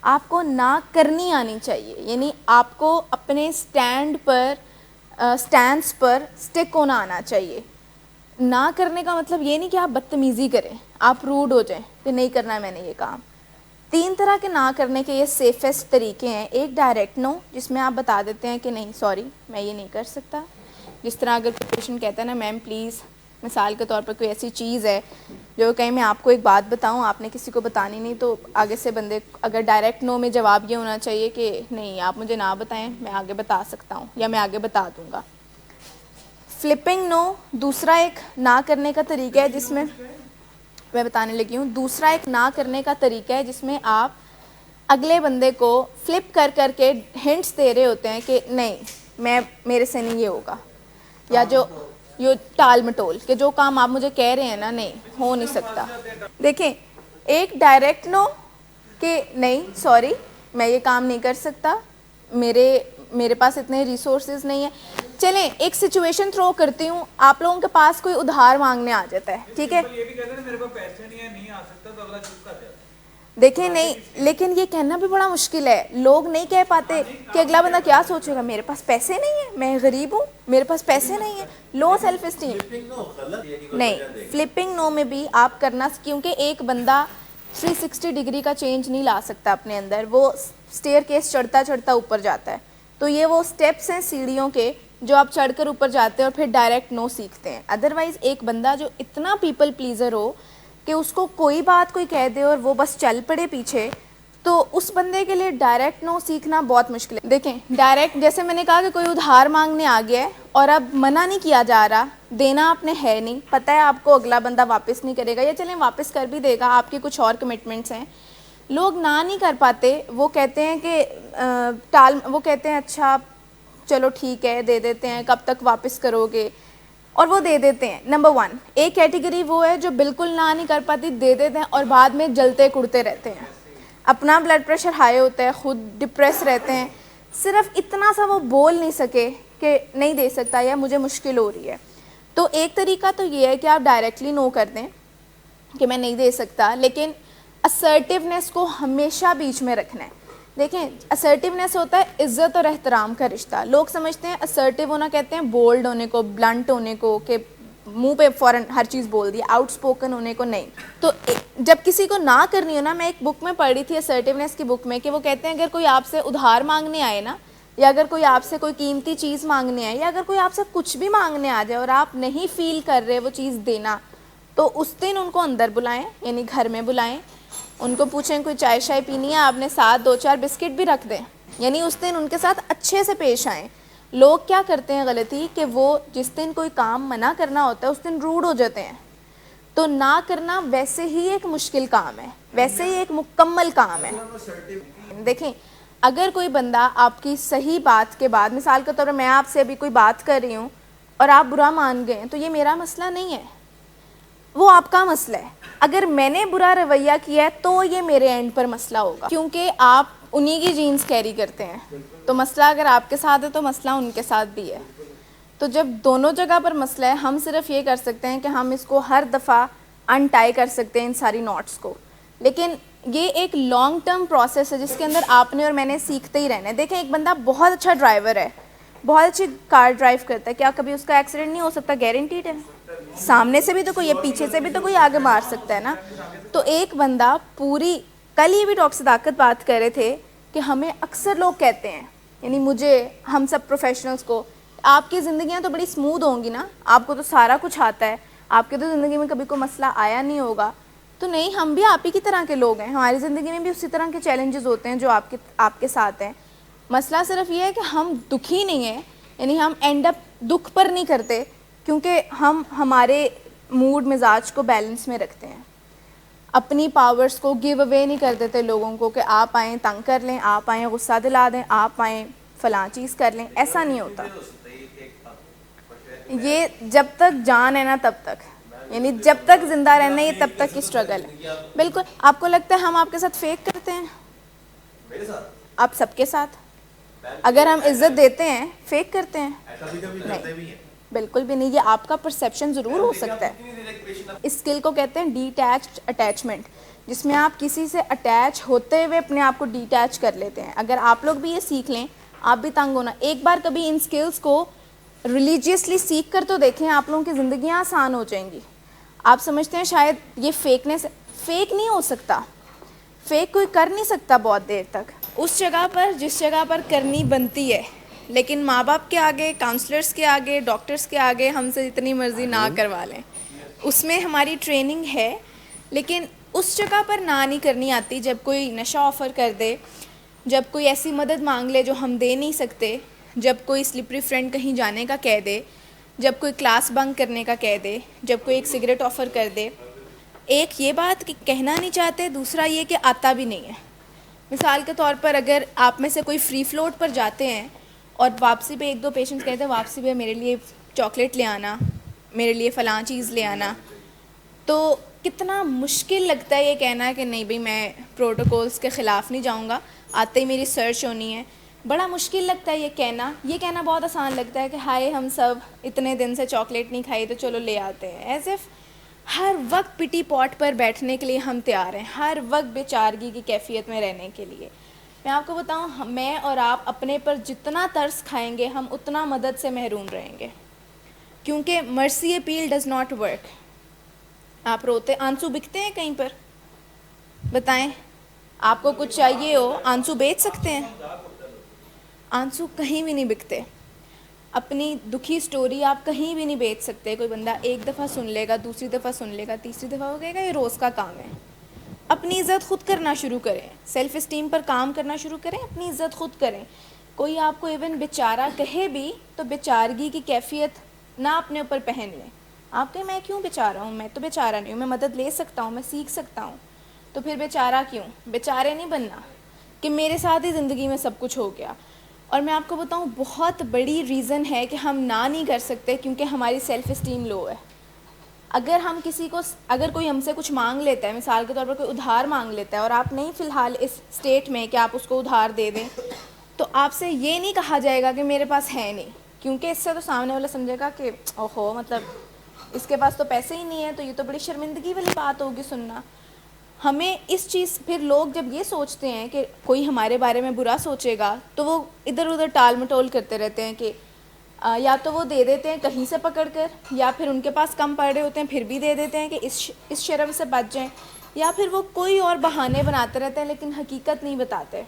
آپ کو نہ کرنی آنی چاہیے. یعنی آپ کو اپنے سٹینڈس پر سٹک ہونا آنا چاہیے. نہ کرنے کا مطلب یہ نہیں کہ آپ بدتمیزی کریں, آپ روڈ ہو جائیں کہ نہیں کرنا ہے میں نے یہ کام. 3 طرح کے نہ کرنے کے یہ سیفسٹ طریقے ہیں. ایک ڈائریکٹ نو, جس میں آپ بتا دیتے ہیں کہ نہیں سوری میں یہ نہیں کر سکتا. جس طرح اگر پیشنٹ کہتا ہے نا میم پلیز, مثال کے طور پر کوئی ایسی چیز ہے جو کہیں میں آپ کو ایک بات بتاؤں, آپ نے کسی کو بتانی نہیں, تو آگے سے بندے اگر ڈائریکٹ نو میں جواب یہ ہونا چاہیے کہ نہیں آپ مجھے نہ بتائیں, میں آگے بتا سکتا ہوں یا میں آگے بتا دوں گا. فلپنگ نو دوسرا ایک نہ کرنے کا طریقہ ہے جس میں بتانے لگی ہوں. دوسرا ایک نہ کرنے کا طریقہ ہے جس میں آپ اگلے بندے کو فلپ کر کر کے ہنٹس دے رہے ہوتے ہیں کہ نہیں میرے سے نہیں یہ ہوگا, یا جو ٹال مٹول کہ جو کام آپ مجھے کہہ رہے ہیں نا نہیں ہو نہیں سکتا. دیکھیں ایک ڈائریکٹ نو کہ نہیں سوری میں یہ کام نہیں کر سکتا, میرے پاس اتنے ریسورسز نہیں ہیں. چلیں ایک سچویشن تھرو کرتی ہوں, آپ لوگوں کے پاس کوئی ادھار مانگنے آ جاتا ہے, ٹھیک ہے, دیکھیں نہیں, لیکن یہ کہنا بھی بڑا مشکل ہے. لوگ نہیں کہہ پاتے کہ اگلا بندہ کیا سوچے گا, میرے پاس پیسے نہیں ہیں, میں غریب ہوں, میرے پاس پیسے نہیں ہیں. Low self esteem. نہیں, فلپنگ نو میں بھی آپ کرنا, کیونکہ ایک بندہ 360 ڈگری کا چینج نہیں لا سکتا اپنے اندر, وہ اسٹیئر کیس چڑھتا چڑھتا اوپر جاتا ہے. تو یہ وہ اسٹیپس ہیں سیڑھیوں کے جو آپ چڑھ کر اوپر جاتے ہیں اور پھر ڈائریکٹ نو سیکھتے ہیں. ادروائز ایک بندہ جو اتنا پیپل پلیزر ہو کہ اس کو کوئی بات کوئی کہہ دے اور وہ بس چل پڑے پیچھے, تو اس بندے کے لیے ڈائریکٹ نو سیکھنا بہت مشکل ہے. دیکھیں ڈائریکٹ جیسے میں نے کہا کہ کوئی ادھار مانگنے آ گیا ہے اور اب منع نہیں کیا جا رہا, دینا آپ نے ہے نہیں, پتہ ہے آپ کو اگلا بندہ واپس نہیں کرے گا, یا چلیں واپس کر بھی دے گا, آپ کے کچھ اور کمٹمنٹس ہیں. لوگ نہ نہیں کر پاتے, وہ کہتے ہیں کہ وہ کہتے ہیں اچھا چلو ٹھیک ہے دے دیتے ہیں, کب تک واپس کرو گے, اور وہ دے دیتے ہیں. نمبر 1 ایک کیٹیگری وہ ہے جو بالکل نہ نہیں کر پاتی, دے دیتے ہیں اور بعد میں جلتے کڑتے رہتے ہیں, اپنا بلڈ پریشر ہائی ہوتا ہے, خود ڈپریس رہتے ہیں, صرف اتنا سا وہ بول نہیں سکے کہ نہیں دے سکتا یا مجھے مشکل ہو رہی ہے. تو ایک طریقہ تو یہ ہے کہ آپ ڈائریکٹلی نو کر دیں کہ میں نہیں دے سکتا, لیکن اسرٹیونیس کو ہمیشہ بیچ میں رکھنا ہے. دیکھیں اسرٹیونیس ہوتا ہے عزت اور احترام کا رشتہ. لوگ سمجھتے ہیں اسرٹیو ہونا کہتے ہیں بولڈ ہونے کو, بلنٹ ہونے کو, کہ منہ پہ فوراً ہر چیز بول دی, آؤٹ اسپوکن ہونے کو نہیں. تو جب کسی کو نہ کرنی ہو نا, میں ایک بک میں پڑھ رہی تھی اسرٹیونیس کی بک میں, کہ وہ کہتے ہیں اگر کوئی آپ سے ادھار مانگنے آئے نا, یا اگر کوئی آپ سے کوئی قیمتی چیز مانگنے آئے, یا اگر کوئی آپ سے کچھ بھی مانگنے آ جائے اور آپ نہیں فیل کر رہے وہ چیز دینا, تو اس دن ان کو اندر بلائیں, یعنی گھر میں بلائیں, ان کو پوچھیں کوئی چائے شائے پینی ہے, آپ نے ساتھ 2-4 بسکٹ بھی رکھ دیں, یعنی اس دن ان کے ساتھ اچھے سے پیش آئیں. لوگ کیا کرتے ہیں غلطی, کہ وہ جس دن کوئی کام منع کرنا ہوتا ہے اس دن روڈ ہو جاتے ہیں. تو نہ کرنا ویسے ہی ایک مشکل کام ہے, ویسے ہی ایک مکمل کام ہے. دیکھیں اگر کوئی بندہ آپ کی صحیح بات کے بعد, مثال کے طور پر میں آپ سے ابھی کوئی بات کر رہی ہوں اور آپ برا مان گئے, تو یہ میرا مسئلہ نہیں ہے, وہ آپ کا مسئلہ ہے. اگر میں نے برا رویہ کیا ہے تو یہ میرے اینڈ پر مسئلہ ہوگا, کیونکہ آپ انہی کی جینز کیری کرتے ہیں. تو مسئلہ اگر آپ کے ساتھ ہے تو مسئلہ ان کے ساتھ بھی ہے. تو جب دونوں جگہ پر مسئلہ ہے, ہم صرف یہ کر سکتے ہیں کہ ہم اس کو ہر دفعہ انٹائی کر سکتے ہیں ان ساری نوٹس کو, لیکن یہ ایک لانگ ٹرم پروسیس ہے جس کے اندر آپ نے اور میں نے سیکھتے ہی رہنا ہے. دیکھیں ایک بندہ بہت اچھا ڈرائیور ہے, بہت اچھی کار ڈرائیو کرتا ہے, کیا کبھی اس کا ایکسیڈنٹ نہیں ہو سکتا؟ گارنٹیڈ ہے. سامنے سے بھی تو کوئی ہے, پیچھے سے بھی تو کوئی آگے مار سکتا ہے نا. تو ایک بندہ کل ہی بھی ڈاکٹر صداقت بات کر رہے تھے کہ ہمیں اکثر لوگ کہتے ہیں, یعنی مجھے, ہم سب پروفیشنلز کو, آپ کی زندگیاں تو بڑی اسموتھ ہوں گی نا, آپ کو تو سارا کچھ آتا ہے, آپ کے تو زندگی میں کبھی کوئی مسئلہ آیا نہیں ہوگا. تو نہیں, ہم بھی آپ ہی کی طرح کے لوگ ہیں, ہماری زندگی میں بھی اسی طرح کے چیلنجز ہوتے ہیں جو آپ کے ساتھ ہیں. مسئلہ صرف یہ ہے کہ ہم دکھی نہیں ہیں, یعنی ہم اینڈ اپ دکھ پر نہیں کرتے, کیونکہ ہم ہمارے موڈ مزاج کو بیلنس میں رکھتے ہیں, اپنی پاورز کو گیو اوے نہیں کر دیتے لوگوں کو کہ آپ آئیں تنگ کر لیں, آپ آئیں غصہ دلا دیں, آپ آئیں فلاں چیز کر لیں. ایسا نہیں ہوتا. یہ جب تک جان ہے نا تب تک, یعنی جب تک زندہ رہنا یہ تب تک کی اسٹرگل ہے. بالکل. آپ کو لگتا ہے ہم آپ کے ساتھ فیک کرتے ہیں؟ آپ سب کے ساتھ اگر ہم عزت دیتے ہیں فیک کرتے ہیں؟ نہیں, بالکل بھی نہیں. یہ آپ کا پرسیپشن ضرور ہو سکتا ہے. اسکل کو کہتے ہیں ڈیٹیچڈ اٹیچمنٹ، جس میں آپ کسی سے اٹیچ ہوتے ہوئے اپنے آپ کو ڈیٹیچ کر لیتے ہیں. اگر آپ لوگ بھی یہ سیکھ لیں، آپ بھی تنگ ہونا. ایک بار کبھی ان اسکلس کو ریلیجیسلی سیکھ کر تو دیکھیں، آپ لوگوں کی زندگیاں آسان ہو جائیں گی. آپ سمجھتے ہیں شاید یہ فیکنیس، فیک نہیں ہو سکتا، فیک کوئی کر نہیں سکتا بہت دیر تک اس جگہ پر جس جگہ پر کرنی بنتی ہے. لیکن ماں باپ کے آگے، کاؤنسلرس کے آگے، ڈاکٹرس کے آگے ہم سے جتنی مرضی نہ کروا لیں، اس میں ہماری ٹریننگ ہے. لیکن اس جگہ پر نہ نہیں کرنی آتی جب کوئی نشہ آفر کر دے، جب کوئی ایسی مدد مانگ لے جو ہم دے نہیں سکتے، جب کوئی سلپری فرینڈ کہیں جانے کا کہہ دے، جب کوئی کلاس بنک کرنے کا کہہ دے، جب کوئی ایک سگریٹ آفر کر دے. ایک یہ بات کہ کہنا نہیں چاہتے، دوسرا یہ کہ آتا بھی نہیں ہے. مثال کے طور پر اگر آپ میں سے کوئی فری فلوٹ پر جاتے ہیں اور واپسی پہ ایک دو پیشنٹس کہتے ہیں واپسی پہ میرے لیے چاکلیٹ لے آنا، میرے لیے فلاں چیز لے آنا، تو کتنا مشکل لگتا ہے یہ کہنا کہ نہیں بھائی میں پروٹوکولز کے خلاف نہیں جاؤں گا، آتے ہی میری سرچ ہونی ہے. بڑا مشکل لگتا ہے یہ کہنا. یہ کہنا بہت آسان لگتا ہے کہ ہائے ہم سب اتنے دن سے چاکلیٹ نہیں کھائی تو چلو لے آتے ہیں. ایز اف ہر وقت پٹی پاٹ پر بیٹھنے کے لیے ہم تیار ہیں، ہر وقت بے چارگی کی کیفیت میں رہنے کے لیے. میں آپ کو بتاؤں، میں اور آپ اپنے پر جتنا ترس کھائیں گے ہم اتنا مدد سے محروم رہیں گے، کیونکہ مرسی اپیل ڈز ناٹ ورک. آپ روتے، آنسو بکتے ہیں کہیں پر؟ بتائیں، آپ کو کچھ چاہیے ہو آنسو بیچ سکتے ہیں؟ آنسو کہیں بھی نہیں بکتے. اپنی دکھی سٹوری آپ کہیں بھی نہیں بیچ سکتے. کوئی بندہ ایک دفعہ سن لے گا، دوسری دفعہ سن لے گا، تیسری دفعہ ہو گئے گا یہ روز کا کام ہے. اپنی عزت خود کرنا شروع کریں، سیلف اسٹیم پر کام کرنا شروع کریں، اپنی عزت خود کریں. کوئی آپ کو ایون بیچارہ کہے بھی تو بیچارگی کی کیفیت نہ اپنے اوپر پہن لیں. آپ کہیں میں کیوں بیچارہ ہوں، میں تو بیچارہ نہیں ہوں، میں مدد لے سکتا ہوں، میں سیکھ سکتا ہوں. تو پھر بیچارہ کیوں؟ بیچارے نہیں بننا کہ میرے ساتھ ہی زندگی میں سب کچھ ہو گیا. اور میں آپ کو بتاؤں بہت بڑی ریزن ہے کہ ہم نہ نہیں کر سکتے کیونکہ ہماری سیلف اسٹیم لو ہے. اگر ہم کسی کو، اگر کوئی ہم سے کچھ مانگ لیتا ہے، مثال کے طور پر کوئی ادھار مانگ لیتا ہے اور آپ نہیں فی الحال اس اسٹیٹ میں کہ آپ اس کو ادھار دے دیں، تو آپ سے یہ نہیں کہا جائے گا کہ میرے پاس ہے نہیں، کیونکہ اس سے تو سامنے والا سمجھے گا کہ اوہو مطلب اس کے پاس تو پیسے ہی نہیں ہیں، تو یہ تو بڑی شرمندگی والی بات ہوگی سننا. ہمیں اس چیز، پھر لوگ جب یہ سوچتے ہیں کہ کوئی ہمارے بارے میں برا سوچے گا تو وہ ادھر ادھر ٹال مٹول کرتے رہتے ہیں کہ یا تو وہ دے دیتے ہیں کہیں سے پکڑ کر، یا پھر ان کے پاس کم پڑے ہوتے ہیں پھر بھی دے دیتے ہیں کہ اس شرم سے بچ جائیں، یا پھر وہ کوئی اور بہانے بناتے رہتے ہیں لیکن حقیقت نہیں بتاتے.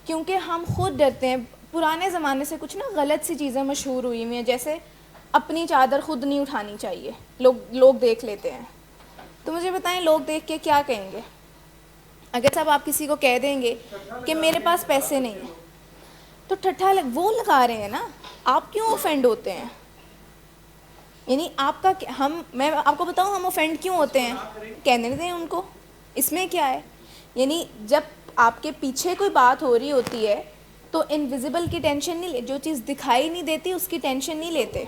کیونکہ ہم خود ڈرتے ہیں. پرانے زمانے سے کچھ نا غلط سی چیزیں مشہور ہوئی ہوئی ہیں، جیسے اپنی چادر خود نہیں اٹھانی چاہیے، لوگ دیکھ لیتے ہیں. تو مجھے بتائیں لوگ دیکھ کے کیا کہیں گے؟ اگر صاحب آپ کسی کو کہہ دیں گے کہ میرے پاس پیسے نہیں ہیں، تو ٹھٹھا وہ لگا رہے ہیں نا، آپ کیوں اوفینڈ ہوتے ہیں؟ یعنی آپ کا میں آپ کو بتاؤں ہم اوفینڈ کیوں ہوتے ہیں؟ کہنے دیں ان کو، اس میں کیا ہے؟ یعنی جب آپ کے پیچھے کوئی بات ہو رہی ہوتی ہے تو انویزیبل کی ٹینشن نہیں جو چیز دکھائی نہیں دیتی اس کی ٹینشن نہیں لیتے.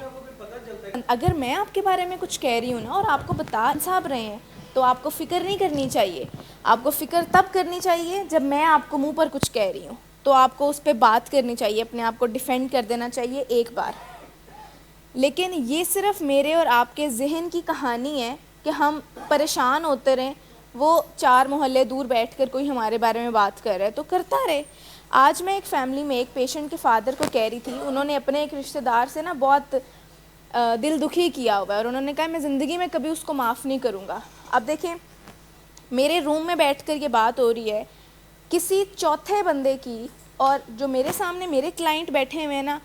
اگر میں آپ کے بارے میں کچھ کہہ رہی ہوں نا اور آپ کو بتا صاحب رہے ہیں تو آپ کو فکر نہیں کرنی چاہیے. آپ کو فکر تب کرنی چاہیے جب میں آپ کو منہ پر کچھ کہہ رہی ہوں، تو آپ کو اس پہ بات کرنی چاہیے، اپنے آپ کو ڈیفینڈ کر دینا چاہیے ایک بار. لیکن یہ صرف میرے اور آپ کے ذہن کی کہانی ہے کہ ہم پریشان ہوتے رہیں. وہ 4 محلے دور بیٹھ کر کوئی ہمارے بارے میں بات کر رہا ہے تو کرتا رہے. آج میں ایک فیملی میں ایک پیشنٹ کے فادر کو کہہ رہی تھی، انہوں نے اپنے ایک رشتہ دار سے نا بہت دل دکھی کیا ہوا ہے، اور انہوں نے کہا میں زندگی میں کبھی اس کو معاف نہیں کروں گا. اب دیکھیں میرے روم میں بیٹھ کر یہ بات ہو رہی ہے کسی چوتھے بندے کی، اور جو میرے سامنے میرے کلائنٹ بیٹھے ہوئے ہیں نا،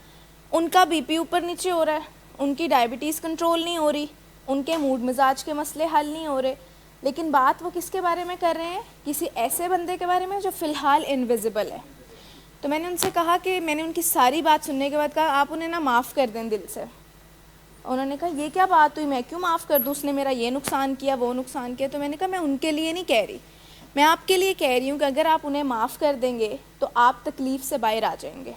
ان کا بی پی اوپر نیچے ہو رہا ہے، ان کی ڈائبٹیز کنٹرول نہیں ہو رہی، ان کے موڈ مزاج کے مسئلے حل نہیں ہو رہے، لیکن بات وہ کس کے بارے میں کر رہے ہیں؟ کسی ایسے بندے کے بارے میں جو فی الحال انویزیبل ہے. تو میں نے ان سے کہا کہ میں نے ان کی ساری بات سننے کے بعد کہا آپ انہیں نا معاف کر دیں دل سے. انہوں نے کہا یہ کیا بات ہوئی، میں کیوں معاف کر دوں، اس نے میرا یہ نقصان کیا وہ نقصان کیا. تو میں نے کہا میں ان کے لیے نہیں کہہ رہی، میں آپ کے لیے کہہ رہی ہوں کہ اگر آپ انہیں معاف کر دیں گے تو آپ تکلیف سے باہر آ جائیں گے.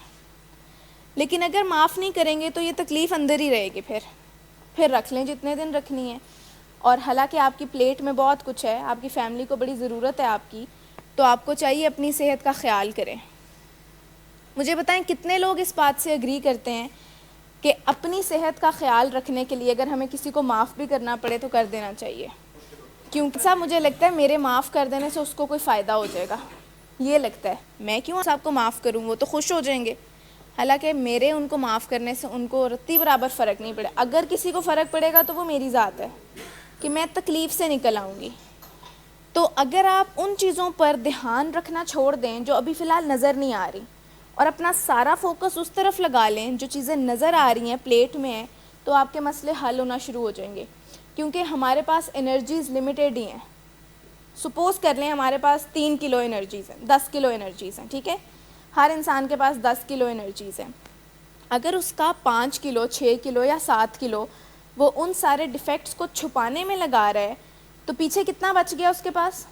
لیکن اگر معاف نہیں کریں گے تو یہ تکلیف اندر ہی رہے گی، پھر رکھ لیں جتنے دن رکھنی ہے. اور حالانکہ آپ کی پلیٹ میں بہت کچھ ہے، آپ کی فیملی کو بڑی ضرورت ہے آپ کی، تو آپ کو چاہیے اپنی صحت کا خیال کریں. مجھے بتائیں کتنے لوگ اس بات سے اگری کرتے ہیں کہ اپنی صحت کا خیال رکھنے کے لیے اگر ہمیں کسی کو معاف بھی کرنا پڑے تو کر دینا چاہیے، کیونکہ صاحب مجھے لگتا ہے میرے معاف کر دینے سے اس کو کوئی فائدہ ہو جائے گا، یہ لگتا ہے میں کیوں صاحب کو معاف کروں، وہ تو خوش ہو جائیں گے، حالانکہ میرے ان کو معاف کرنے سے ان کو رتی برابر فرق نہیں پڑے، اگر کسی کو فرق پڑے گا تو وہ میری ذات ہے کہ میں تکلیف سے نکل آؤں گی۔ تو اگر آپ ان چیزوں پر دھیان رکھنا چھوڑ دیں جو ابھی فی الحال نظر نہیں آ رہی، اور اپنا سارا فوکس اس طرف لگا لیں جو چیزیں نظر آ رہی ہیں پلیٹ میں ہیں، تو آپ کے مسئلے حل ہونا شروع ہو جائیں گے، کیونکہ ہمارے پاس انرجیز لمیٹیڈ ہی ہیں۔ سپوز کر لیں ہمارے پاس 3 کلو انرجیز ہیں، 10 کلو انرجیز ہیں، ٹھیک ہے، ہر انسان کے پاس 10 کلو انرجیز ہیں، اگر اس کا 5 کلو 6 کلو یا 7 کلو وہ ان سارے ڈیفیکٹس کو چھپانے میں لگا رہا ہے، تو پیچھے کتنا بچ گیا اس کے پاس؟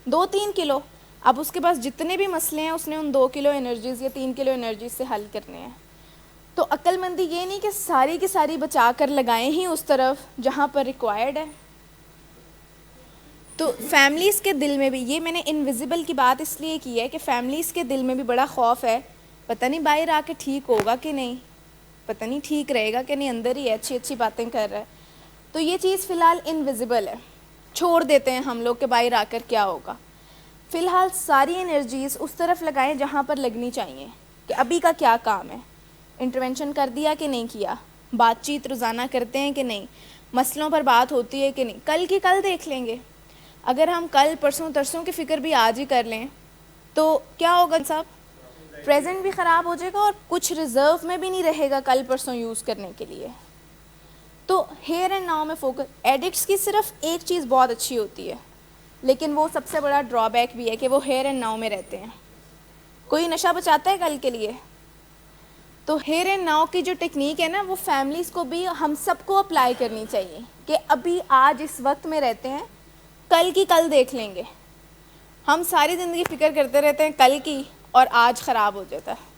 2-3 کلو۔ اب اس کے پاس جتنے بھی مسئلے ہیں اس نے ان 2 کلو انرجیز یا 3 کلو انرجیز سے حل کرنے ہیں۔ تو عقل مندی یہ نہیں کہ ساری کی ساری بچا کر لگائیں ہی اس طرف جہاں پر ریکوائرڈ ہے۔ تو فیملیز کے دل میں بھی، یہ میں نے انویزیبل کی بات اس لیے کی ہے کہ فیملیز کے دل میں بھی بڑا خوف ہے، پتہ نہیں باہر آ کے ٹھیک ہوگا کہ نہیں، پتہ نہیں ٹھیک رہے گا کہ نہیں، اندر ہی ہے اچھی اچھی باتیں کر رہا ہے۔ تو یہ چیز فی الحال انویزیبل ہے، چھوڑ دیتے ہیں ہم لوگ کہ باہر آ کر کیا ہوگا۔ فی الحال ساری انرجیز اس طرف لگائیں جہاں پر لگنی چاہیے، کہ ابھی کا کیا کام ہے، انٹرونشن کر دیا کہ نہیں کیا، بات چیت روزانہ کرتے ہیں کہ نہیں، مسئلوں پر بات ہوتی ہے کہ نہیں، کل کی کل دیکھ لیں گے۔ اگر ہم کل پرسوں ترسوں کی فکر بھی آج ہی کر لیں تو کیا ہوگا صاحب؟ پریزنٹ بھی خراب ہو جائے گا اور کچھ ریزرو میں بھی نہیں رہے گا کل پرسوں یوز کرنے کے لیے۔ تو ہیئر اینڈ ناؤ میں فوکس، ایڈکٹس کی صرف ایک چیز بہت اچھی ہوتی ہے، لیکن وہ سب سے بڑا ڈرا بیک بھی ہے کہ وہ ہیئر اینڈ ناؤ میں رہتے ہیں۔ کوئی نشہ بچاتا ہے کل کے لیے؟ تو ہیئر اینڈ ناؤ کی جو ٹیکنیک ہے نا، وہ فیملیز کو بھی ہم سب کو اپلائی کرنی چاہیے کہ ابھی آج اس وقت میں رہتے ہیں، کل کی کل دیکھ لیں گے۔ ہم ساری زندگی فکر کرتے رہتے ہیں کل کی، اور آج خراب ہو جاتا ہے۔